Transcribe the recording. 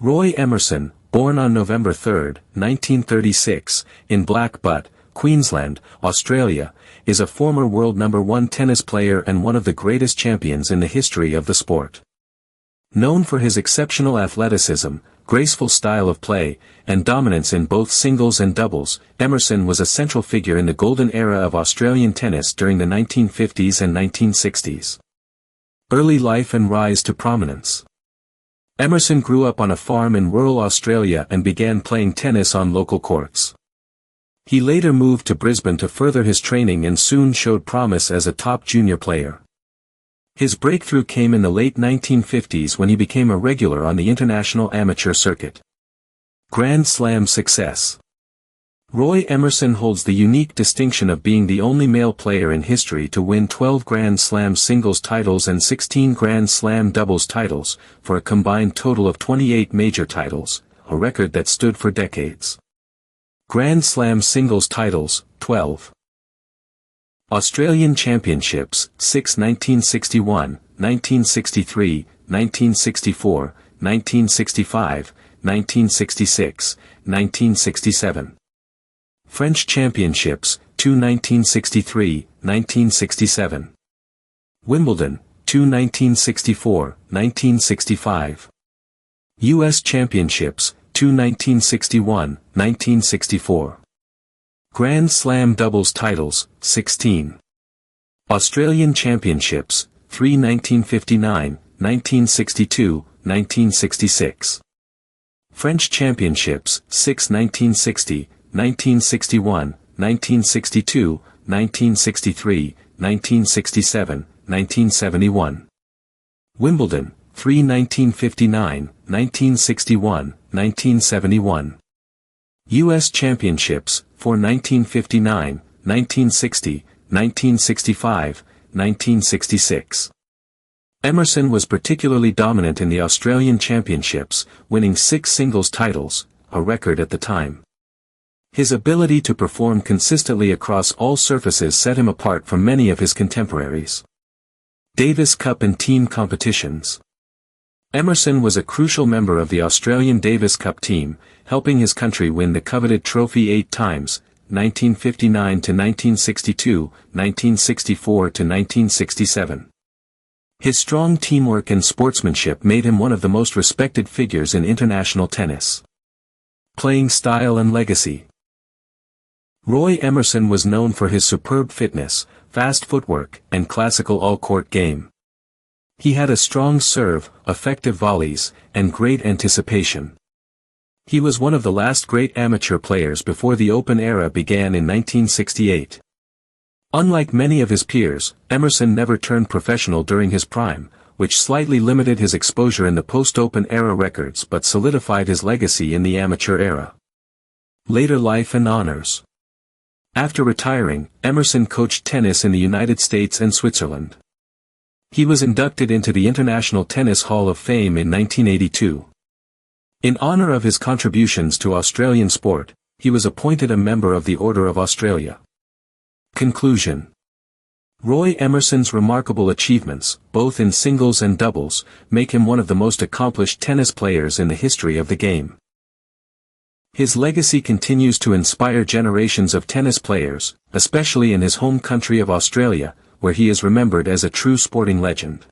Roy Emerson, born on November 3, 1936, in Black Butte, Queensland, Australia, is a former world number 1 tennis player and one of the greatest champions in the history of the sport. Known for his exceptional athleticism, graceful style of play, and dominance in both singles and doubles, Emerson was a central figure in the golden era of Australian tennis during the 1950s and 1960s. Early life and rise to prominence. Emerson grew up on a farm in rural Australia and began playing tennis on local courts. He later moved to Brisbane to further his training and soon showed promise as a top junior player. His breakthrough came in the late 1950s when he became a regular on the international amateur circuit. Grand Slam success. Roy Emerson holds the unique distinction of being the only male player in history to win 12 Grand Slam singles titles and 16 Grand Slam doubles titles, for a combined total of 28 major titles, a record that stood for decades. Grand Slam singles titles, 12. Australian Championships, 6 1961, 1963, 1964, 1965, 1966, 1967. French Championships, 2 1963, 1967. Wimbledon, 2 1964, 1965. U.S. Championships, 2 1961, 1964. Grand Slam doubles titles, 16. Australian Championships, 3 1959, 1962, 1966. French Championships, 6 1960, 1961, 1962, 1963, 1967, 1971. Wimbledon, 3 1959, 1961, 1971. U.S. Championships, 4 1959, 1960, 1965, 1966. Emerson was particularly dominant in the Australian Championships, winning 6 singles titles, a record at the time. His ability to perform consistently across all surfaces set him apart from many of his contemporaries. Davis Cup and team competitions. Emerson was a crucial member of the Australian Davis Cup team, helping his country win the coveted trophy 8 times, 1959 to 1962, 1964 to 1967. His strong teamwork and sportsmanship made him one of the most respected figures in international tennis. Playing style and legacy. Roy Emerson was known for his superb fitness, fast footwork, and classical all-court game. He had a strong serve, effective volleys, and great anticipation. He was one of the last great amateur players before the Open era began in 1968. Unlike many of his peers, Emerson never turned professional during his prime, which slightly limited his exposure in the post-Open era records but solidified his legacy in the amateur era. Later life and honors. After retiring, Emerson coached tennis in the United States and Switzerland. He was inducted into the International Tennis Hall of Fame in 1982. In honor of his contributions to Australian sport, he was appointed a member of the Order of Australia. Conclusion. Roy Emerson's remarkable achievements, both in singles and doubles, make him one of the most accomplished tennis players in the history of the game. His legacy continues to inspire generations of tennis players, especially in his home country of Australia, where he is remembered as a true sporting legend.